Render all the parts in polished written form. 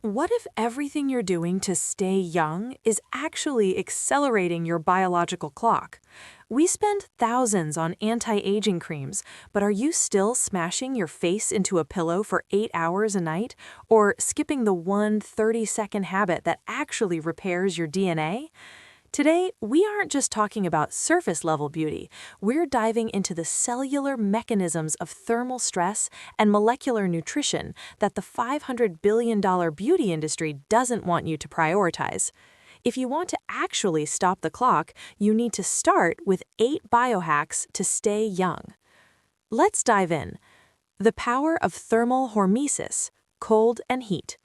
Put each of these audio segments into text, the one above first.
What if everything you're doing to stay young is actually accelerating your biological clock? We spend thousands on anti-aging creams, but are you still smashing your face into a pillow for 8 hours a night, or skipping the one 30-second habit that actually repairs your DNA? Today, we aren't just talking about surface-level beauty. We're diving into the cellular mechanisms of thermal stress and molecular nutrition that the $500 billion beauty industry doesn't want you to prioritize. If you want to actually stop the clock, you need to start with 8 biohacks to stay young. Let's dive in. The power of thermal hormesis, cold and heat.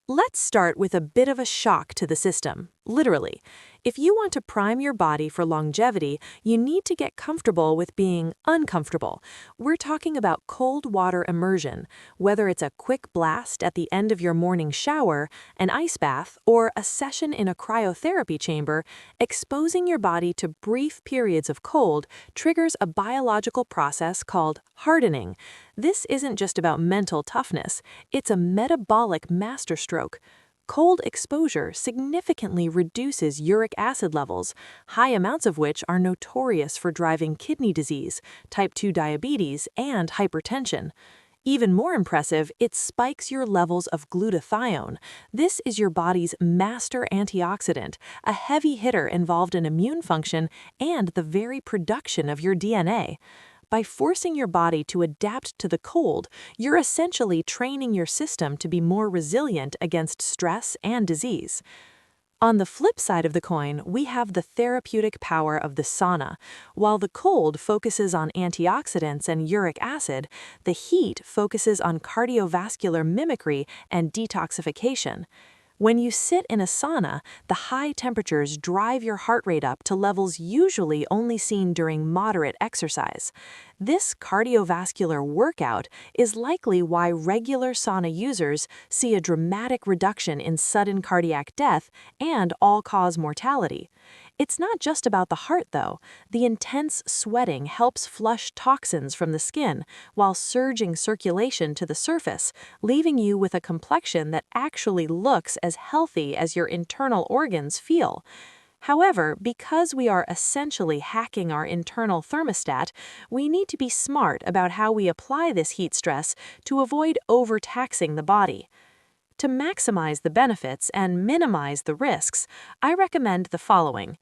Let's start with a bit of a shock to the system, literally. If you want to prime your body for longevity, you need to get comfortable with being uncomfortable. We're talking about cold water immersion, whether it's a quick blast at the end of your morning shower, an ice bath, or a session in a cryotherapy chamber. Exposing your body to brief periods of cold triggers a biological process called hardening. This isn't just about mental toughness, it's a metabolic masterstroke. Cold exposure significantly reduces uric acid levels, high amounts of which are notorious for driving kidney disease, type 2 diabetes, and hypertension. Even more impressive, it spikes your levels of glutathione. This is your body's master antioxidant, a heavy hitter involved in immune function and the very production of your DNA. By forcing your body to adapt to the cold, you're essentially training your system to be more resilient against stress and disease. On the flip side of the coin, we have the therapeutic power of the sauna. While the cold focuses on antioxidants and uric acid, the heat focuses on cardiovascular mimicry and detoxification. When you sit in a sauna, the high temperatures drive your heart rate up to levels usually only seen during moderate exercise. This cardiovascular workout is likely why regular sauna users see a dramatic reduction in sudden cardiac death and all-cause mortality. It's not just about the heart, though. The intense sweating helps flush toxins from the skin while surging circulation to the surface, leaving you with a complexion that actually looks as healthy as your internal organs feel. However, because we are essentially hacking our internal thermostat, we need to be smart about how we apply this heat stress to avoid overtaxing the body. To maximize the benefits and minimize the risks, I recommend the following.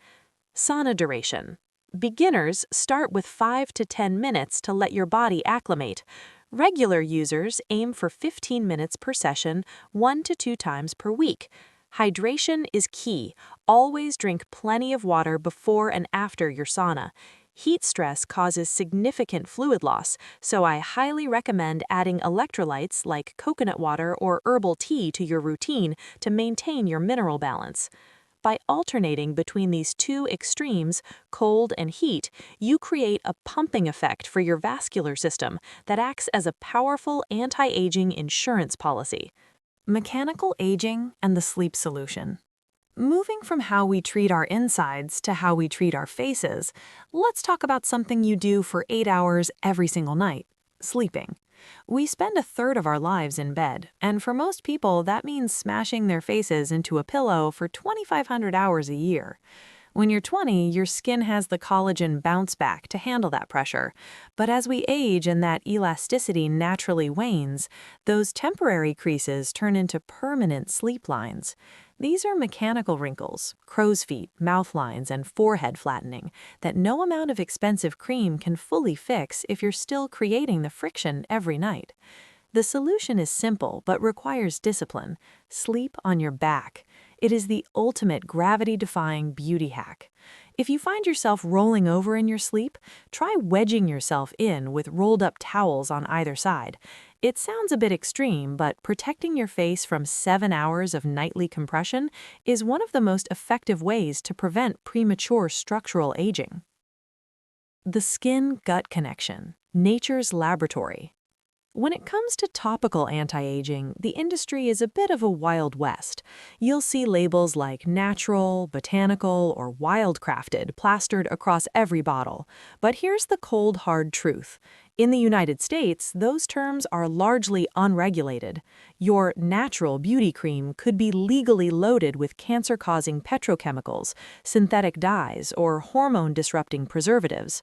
Sauna duration. Beginners start with 5 to 10 minutes to let your body acclimate. Regular users aim for 15 minutes per session, 1 to 2 times per week. Hydration is key. Always drink plenty of water before and after your sauna. Heat stress causes significant fluid loss, so I highly recommend adding electrolytes like coconut water or herbal tea to your routine to maintain your mineral balance. By alternating between these two extremes, cold and heat, you create a pumping effect for your vascular system that acts as a powerful anti-aging insurance policy. Mechanical aging and the sleep solution. Moving from how we treat our insides to how we treat our faces, let's talk about something you do for 8 hours every single night: sleeping. We spend a third of our lives in bed, and for most people that means smashing their faces into a pillow for 2,500 hours a year. When you're 20, your skin has the collagen bounce back to handle that pressure. But as we age and that elasticity naturally wanes, those temporary creases turn into permanent sleep lines. These are mechanical wrinkles, crow's feet, mouth lines, and forehead flattening that no amount of expensive cream can fully fix if you're still creating the friction every night. The solution is simple but requires discipline. Sleep on your back. It is the ultimate gravity-defying beauty hack. If you find yourself rolling over in your sleep, try wedging yourself in with rolled-up towels on either side. It sounds a bit extreme, but protecting your face from 7 hours of nightly compression is one of the most effective ways to prevent premature structural aging. The skin-gut connection, nature's laboratory. When it comes to topical anti-aging, the industry is a bit of a wild west. You'll see labels like natural, botanical, or wildcrafted plastered across every bottle. But here's the cold, hard truth. In the United States, those terms are largely unregulated. Your natural beauty cream could be legally loaded with cancer-causing petrochemicals, synthetic dyes, or hormone-disrupting preservatives.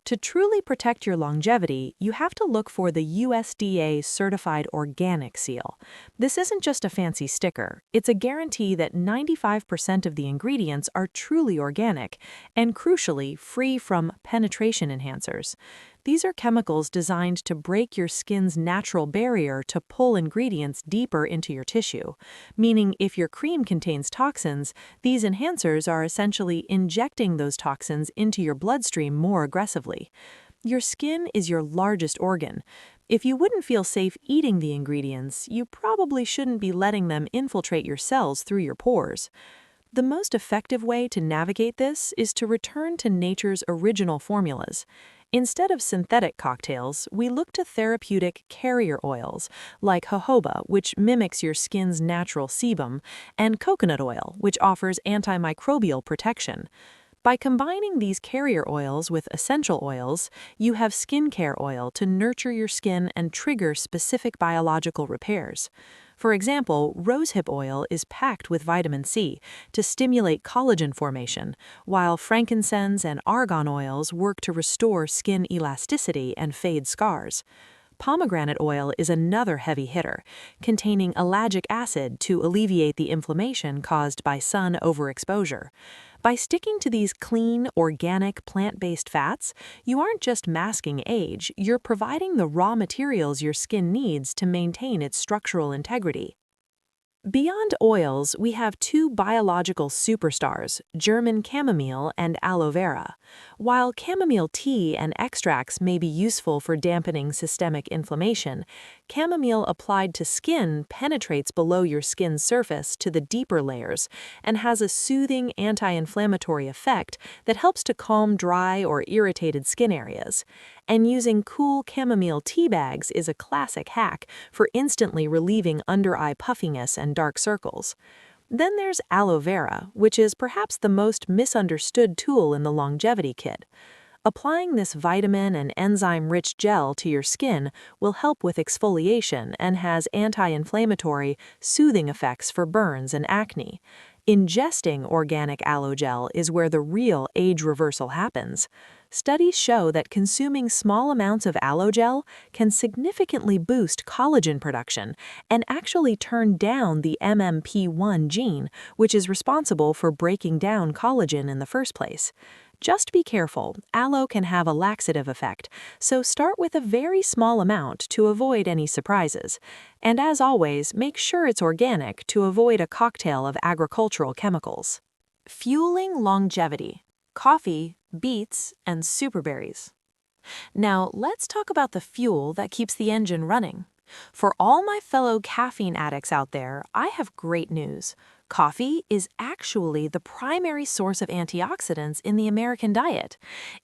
To truly protect your longevity, you have to look for the USDA Certified Organic seal. This isn't just a fancy sticker, it's a guarantee that 95% of the ingredients are truly organic and, crucially, free from penetration enhancers. These are chemicals designed to break your skin's natural barrier to pull ingredients deeper into your tissue, meaning if your cream contains toxins, these enhancers are essentially injecting those toxins into your bloodstream more aggressively. Your skin is your largest organ. If you wouldn't feel safe eating the ingredients, you probably shouldn't be letting them infiltrate your cells through your pores. The most effective way to navigate this is to return to nature's original formulas. Instead of synthetic cocktails, we look to therapeutic carrier oils like jojoba, which mimics your skin's natural sebum, and coconut oil, which offers antimicrobial protection. By combining these carrier oils with essential oils, you have skincare oil to nurture your skin and trigger specific biological repairs. For example, rosehip oil is packed with vitamin C to stimulate collagen formation, while frankincense and argan oils work to restore skin elasticity and fade scars. Pomegranate oil is another heavy hitter, containing ellagic acid to alleviate the inflammation caused by sun overexposure. By sticking to these clean, organic, plant-based fats, you aren't just masking age, you're providing the raw materials your skin needs to maintain its structural integrity. Beyond oils, we have two biological superstars, German chamomile and aloe vera. While chamomile tea and extracts may be useful for dampening systemic inflammation, chamomile applied to skin penetrates below your skin's surface to the deeper layers and has a soothing anti-inflammatory effect that helps to calm dry or irritated skin areas. And using cool chamomile tea bags is a classic hack for instantly relieving under-eye puffiness and dark circles. Then there's aloe vera, which is perhaps the most misunderstood tool in the longevity kit. Applying this vitamin and enzyme-rich gel to your skin will help with exfoliation and has anti-inflammatory, soothing effects for burns and acne. Ingesting organic aloe gel is where the real age reversal happens. Studies show that consuming small amounts of aloe gel can significantly boost collagen production and actually turn down the MMP1 gene, which is responsible for breaking down collagen in the first place. Just be careful, aloe can have a laxative effect, so start with a very small amount to avoid any surprises. And as always, make sure it's organic to avoid a cocktail of agricultural chemicals. Fueling longevity: coffee, beets, and superberries. Now, let's talk about the fuel that keeps the engine running. For all my fellow caffeine addicts out there, I have great news. Coffee is actually the primary source of antioxidants in the American diet.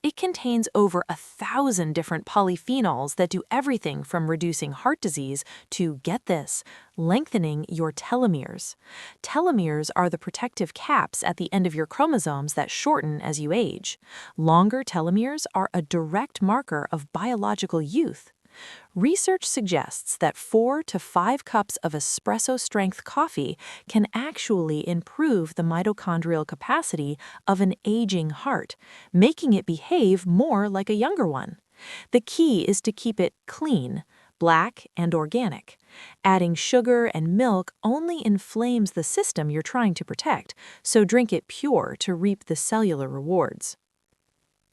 It contains over 1,000 different polyphenols that do everything from reducing heart disease to, get this, lengthening your telomeres. Telomeres are the protective caps at the end of your chromosomes that shorten as you age. Longer telomeres are a direct marker of biological youth. Research suggests that 4 to 5 cups of espresso-strength coffee can actually improve the mitochondrial capacity of an aging heart, making it behave more like a younger one. The key is to keep it clean, black, and organic. Adding sugar and milk only inflames the system you're trying to protect, so drink it pure to reap the cellular rewards.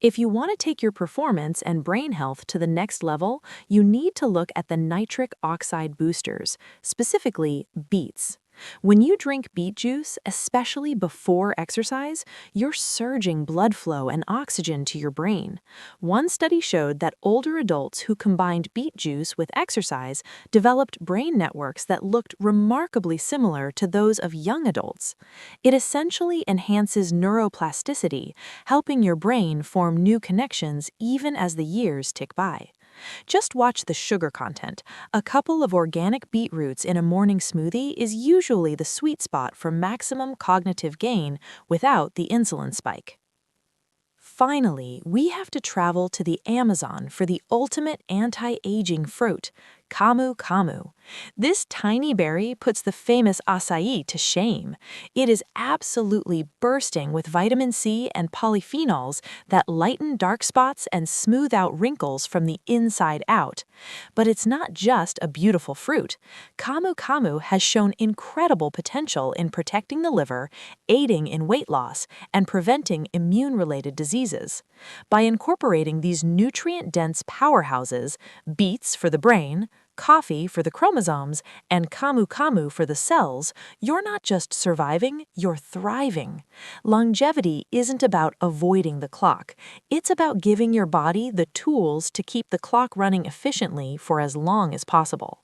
If you want to take your performance and brain health to the next level, you need to look at the nitric oxide boosters, specifically beets. When you drink beet juice, especially before exercise, you're surging blood flow and oxygen to your brain. One study showed that older adults who combined beet juice with exercise developed brain networks that looked remarkably similar to those of young adults. It essentially enhances neuroplasticity, helping your brain form new connections even as the years tick by. Just watch the sugar content. A couple of organic beetroots in a morning smoothie is usually the sweet spot for maximum cognitive gain without the insulin spike. finally, we have to travel to the Amazon for the ultimate anti-aging fruit, Camu. This tiny berry puts the famous acai to shame. It is absolutely bursting with vitamin C and polyphenols that lighten dark spots and smooth out wrinkles from the inside out. But it's not just a beautiful fruit. Camu has shown incredible potential in protecting the liver, aiding in weight loss, and preventing immune-related diseases. By incorporating these nutrient-dense powerhouses, beets for the brain, coffee for the chromosomes, and Camu for the cells, you're not just surviving, you're thriving. Longevity isn't about avoiding the clock. It's about giving your body the tools to keep the clock running efficiently for as long as possible.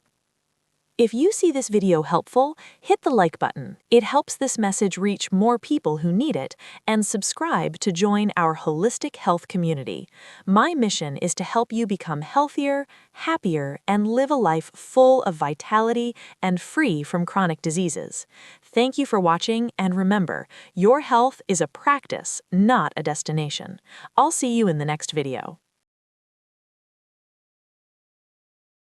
If you see this video helpful, hit the like button. It helps this message reach more people who need it, and subscribe to join our holistic health community. My mission is to help you become healthier, happier, and live a life full of vitality and free from chronic diseases. Thank you for watching, and remember, your health is a practice, not a destination. I'll see you in the next video.